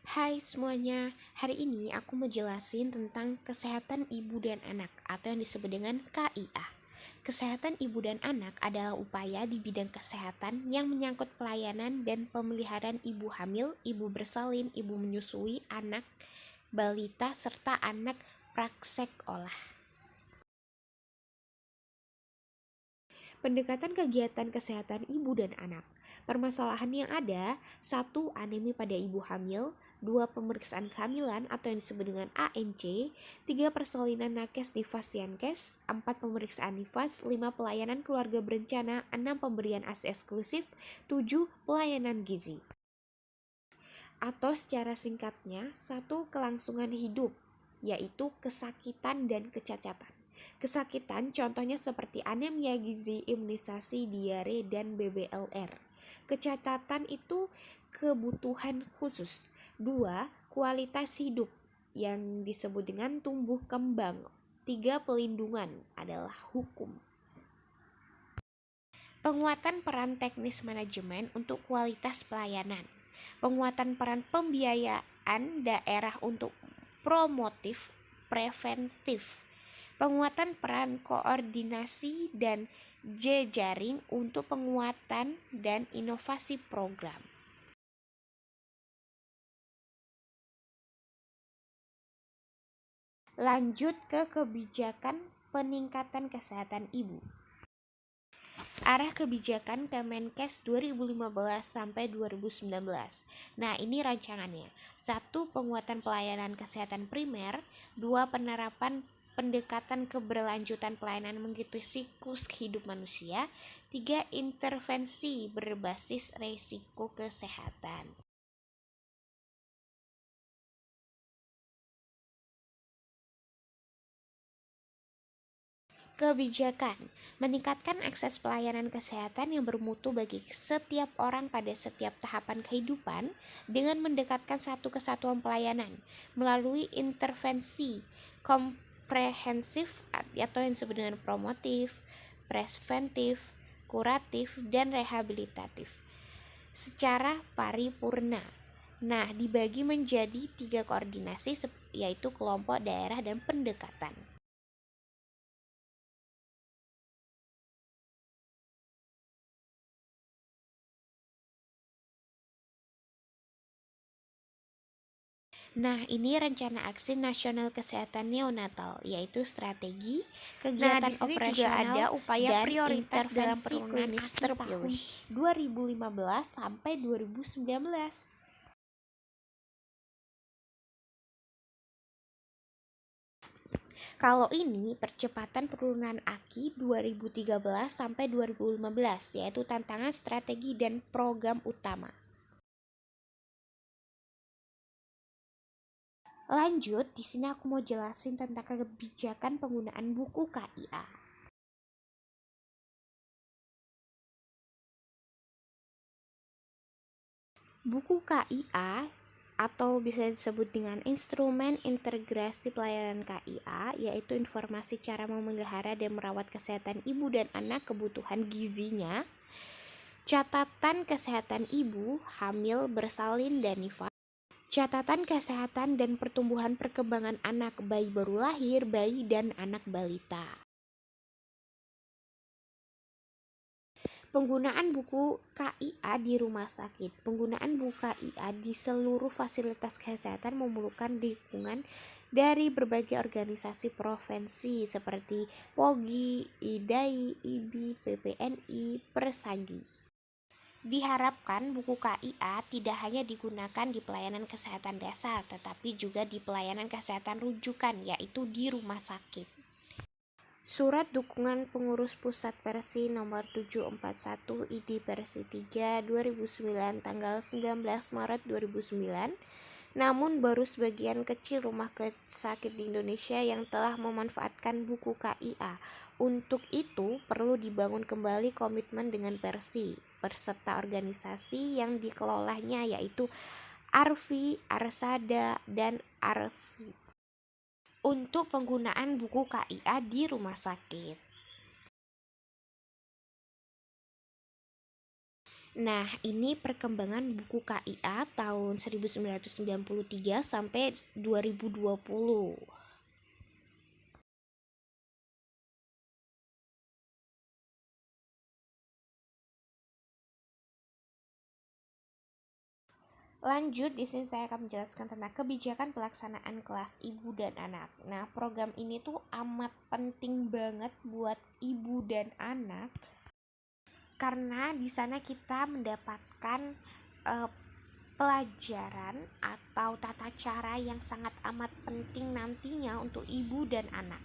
Hai semuanya, hari ini aku mau jelasin tentang kesehatan ibu dan anak atau yang disebut dengan KIA. Kesehatan ibu dan anak adalah upaya di bidang kesehatan yang menyangkut pelayanan dan pemeliharaan ibu hamil, ibu bersalin, ibu menyusui, anak, balita, serta anak praksek olah. Pendekatan kegiatan kesehatan ibu dan anak. Permasalahan yang ada, 1. Anemi pada ibu hamil, 2. Pemeriksaan kehamilan atau yang disebut dengan ANC, 3. Persalinan nakes nifas yankes, 4. Pemeriksaan nifas, 5. Pelayanan keluarga berencana, 6. Pemberian ASI eksklusif, 7. Pelayanan gizi. Atau secara singkatnya, 1. Kelangsungan hidup, yaitu kesakitan dan kecacatan. Kesakitan contohnya seperti anemia gizi, imunisasi, diare, dan BBLR. Kecacatan itu kebutuhan khusus. 2. Kualitas hidup yang disebut dengan tumbuh kembang. 3. Pelindungan adalah hukum. Penguatan peran teknis manajemen untuk kualitas pelayanan. Penguatan peran pembiayaan daerah untuk promotif preventif. Penguatan peran koordinasi dan jejaring untuk penguatan dan inovasi program. Lanjut ke kebijakan peningkatan kesehatan ibu. Arah kebijakan Kemenkes 2015 sampai 2019. Nah, ini rancangannya. 1. Penguatan pelayanan kesehatan primer, 2. Penerapan pendekatan keberlanjutan pelayanan mengikuti siklus hidup manusia, 3. Intervensi berbasis resiko kesehatan. Kebijakan meningkatkan akses pelayanan kesehatan yang bermutu bagi setiap orang pada setiap tahapan kehidupan dengan mendekatkan satu kesatuan pelayanan melalui intervensi komprehensif atau yang disebut dengan promotif, preventif, kuratif, dan rehabilitatif secara paripurna. Nah, dibagi menjadi 3 koordinasi yaitu kelompok, daerah, dan pendekatan. Nah, ini rencana aksi nasional kesehatan neonatal, yaitu strategi, kegiatan operasional, juga ada upaya dan prioritas dalam perundangan terpilih 2015 sampai 2019. Kalau ini percepatan penurunan AKI 2013 sampai 2015, yaitu tantangan strategi dan program utama. Lanjut, di sini aku mau jelasin tentang kebijakan penggunaan buku KIA. Buku KIA atau bisa disebut dengan instrumen integrasi pelayanan KIA, yaitu informasi cara memelihara dan merawat kesehatan ibu dan anak, kebutuhan gizinya, catatan kesehatan ibu, hamil, bersalin, dan nifas, catatan kesehatan dan pertumbuhan perkembangan anak, bayi baru lahir, bayi dan anak balita. Penggunaan buku KIA di rumah sakit. Penggunaan buku KIA di seluruh fasilitas kesehatan memerlukan dukungan dari berbagai organisasi provinsi seperti POGI, IDAI, IBI, PPNI, Persanggi. Diharapkan buku KIA tidak hanya digunakan di pelayanan kesehatan dasar, tetapi juga di pelayanan kesehatan rujukan, yaitu di rumah sakit. Surat Dukungan Pengurus Pusat Persi nomor 741 ID Persi 3 2009 tanggal 19 Maret 2009. Namun baru sebagian kecil rumah sakit di Indonesia yang telah memanfaatkan buku KIA. Untuk itu perlu dibangun kembali komitmen dengan Persi berserta organisasi yang dikelolanya, yaitu ARVI, Arsada, dan ARSI untuk penggunaan buku KIA di rumah sakit. Nah, ini perkembangan buku KIA tahun 1993 sampai 2020. Lanjut, di sini saya akan menjelaskan tentang kebijakan pelaksanaan kelas ibu dan anak. Nah, program ini tuh amat penting banget buat ibu dan anak karena di sana kita mendapatkan eh, pelajaran atau tata cara yang sangat amat penting nantinya untuk ibu dan anak.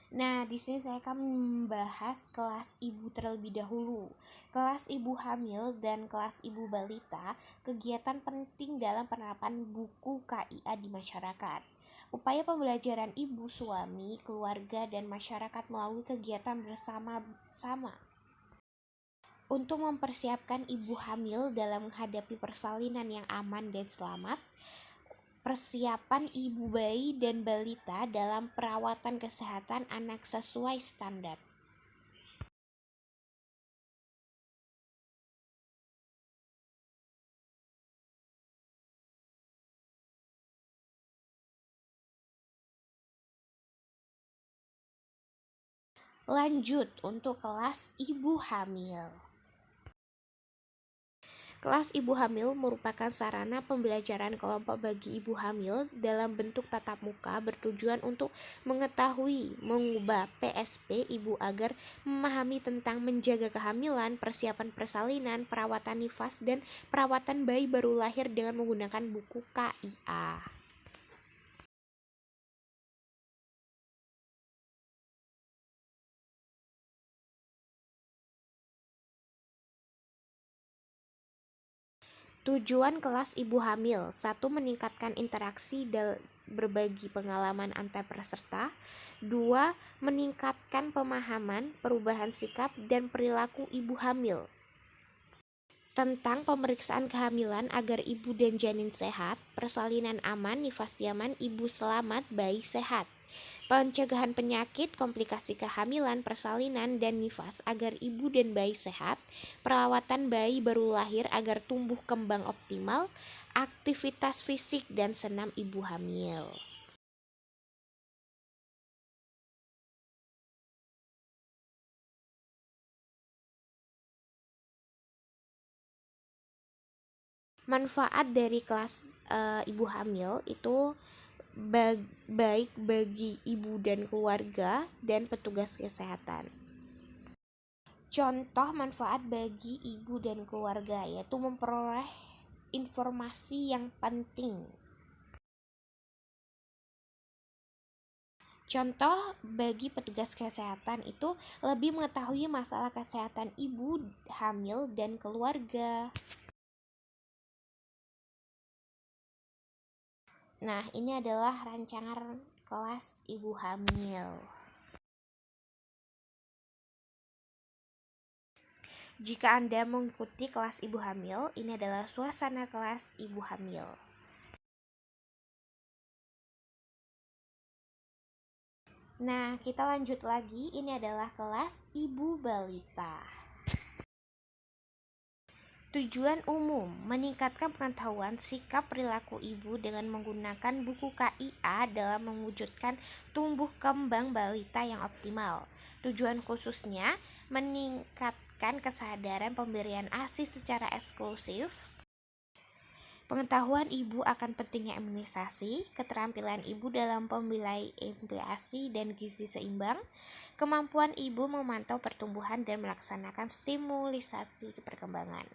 Nah, di sini saya akan membahas kelas ibu terlebih dahulu. Kelas ibu hamil dan kelas ibu balita, kegiatan penting dalam penerapan buku KIA di masyarakat. Upaya pembelajaran ibu, suami, keluarga, dan masyarakat melalui kegiatan bersama-sama untuk mempersiapkan ibu hamil dalam menghadapi persalinan yang aman dan selamat, persiapan ibu bayi dan balita dalam perawatan kesehatan anak sesuai standar. Lanjut untuk kelas ibu hamil. Kelas ibu hamil merupakan sarana pembelajaran kelompok bagi ibu hamil dalam bentuk tatap muka bertujuan untuk mengetahui, mengubah PSP ibu agar memahami tentang menjaga kehamilan, persiapan persalinan, perawatan nifas, dan perawatan bayi baru lahir dengan menggunakan buku KIA. Tujuan kelas ibu hamil: 1. Meningkatkan interaksi dan berbagi pengalaman antar peserta. 2. Meningkatkan pemahaman, perubahan sikap, dan perilaku ibu hamil tentang pemeriksaan kehamilan agar ibu dan janin sehat, persalinan aman, nifas nyaman, ibu selamat, bayi sehat. Pencegahan penyakit, komplikasi kehamilan, persalinan, dan nifas agar ibu dan bayi sehat, perawatan bayi baru lahir agar tumbuh kembang optimal, aktivitas fisik dan senam ibu hamil. Manfaat dari kelas ibu hamil itu baik bagi ibu dan keluarga dan petugas kesehatan. Contoh manfaat bagi ibu dan keluarga yaitu memperoleh informasi yang penting. Contoh bagi petugas kesehatan itu lebih mengetahui masalah kesehatan ibu hamil dan keluarga. Nah, ini adalah rancangan kelas ibu hamil. Jika Anda mengikuti kelas ibu hamil, ini adalah suasana kelas ibu hamil. Nah, kita lanjut lagi. Ini adalah kelas ibu balita. Tujuan umum: meningkatkan pengetahuan sikap perilaku ibu dengan menggunakan buku KIA dalam mewujudkan tumbuh kembang balita yang optimal. Tujuan khususnya: meningkatkan kesadaran pemberian ASI secara eksklusif, pengetahuan ibu akan pentingnya imunisasi, keterampilan ibu dalam pemilai MPASI dan gizi seimbang, kemampuan ibu memantau pertumbuhan dan melaksanakan stimulisasi perkembangan.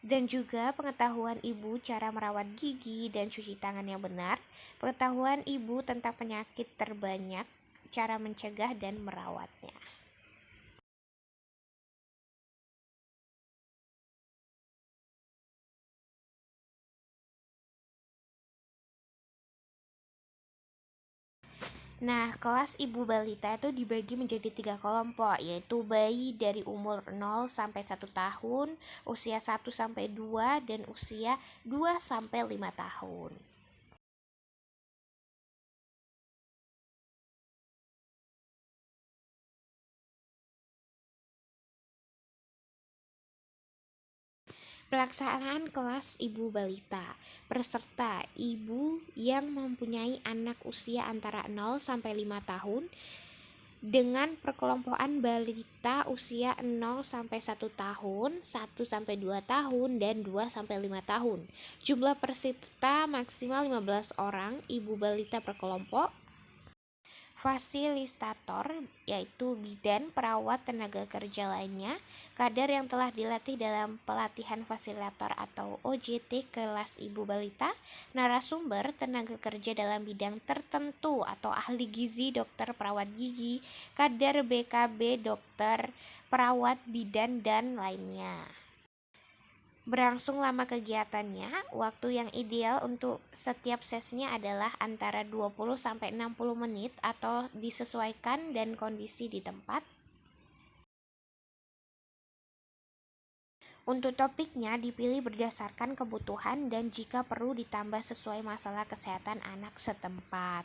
Dan juga pengetahuan ibu cara merawat gigi dan cuci tangan yang benar, pengetahuan ibu tentang penyakit terbanyak, cara mencegah dan merawatnya. Nah, kelas ibu balita itu dibagi menjadi 3 kelompok, yaitu bayi dari umur 0 sampai 1 tahun, usia 1 sampai 2, dan usia 2 sampai 5 tahun. Pelaksanaan kelas ibu balita. Peserta ibu yang mempunyai anak usia antara 0 sampai 5 tahun dengan perkelompokan balita usia 0 sampai 1 tahun, 1 sampai 2 tahun, dan 2 sampai 5 tahun. Jumlah peserta maksimal 15 orang, ibu balita per kelompok. Fasilitator yaitu bidan, perawat, tenaga kerja lainnya, kader yang telah dilatih dalam pelatihan fasilitator atau OJT kelas ibu balita, narasumber, tenaga kerja dalam bidang tertentu atau ahli gizi, dokter, perawat gigi, kader BKB, dokter, perawat, bidan, dan lainnya. Berlangsung lama kegiatannya, waktu yang ideal untuk setiap sesinya adalah antara 20 sampai 60 menit atau disesuaikan dan kondisi di tempat. Untuk topiknya dipilih berdasarkan kebutuhan dan jika perlu ditambah sesuai masalah kesehatan anak setempat.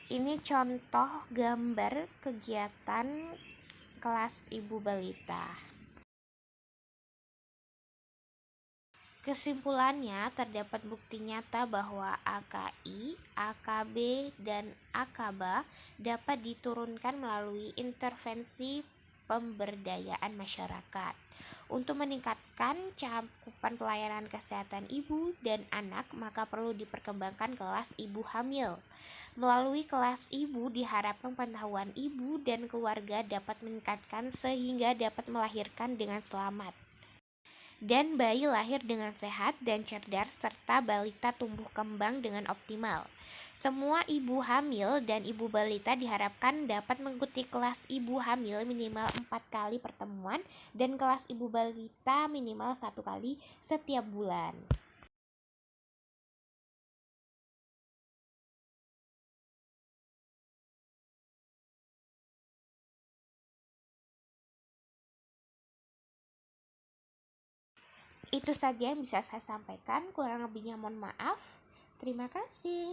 Ini contoh gambar kegiatan kelas ibu balita. Kesimpulannya, terdapat bukti nyata bahwa AKI, AKB, dan AKBA dapat diturunkan melalui intervensi pemberdayaan masyarakat. Untuk meningkatkan cakupan pelayanan kesehatan ibu dan anak, maka perlu diperkembangkan kelas ibu hamil. Melalui kelas ibu diharapkan pengetahuan ibu dan keluarga dapat meningkatkan sehingga dapat melahirkan dengan selamat. Dan bayi lahir dengan sehat dan cerdas serta balita tumbuh kembang dengan optimal. Semua ibu hamil dan ibu balita diharapkan dapat mengikuti kelas ibu hamil minimal 4 kali pertemuan dan kelas ibu balita minimal 1 kali setiap bulan. Itu saja yang bisa saya sampaikan, kurang lebihnya mohon maaf. Terima kasih.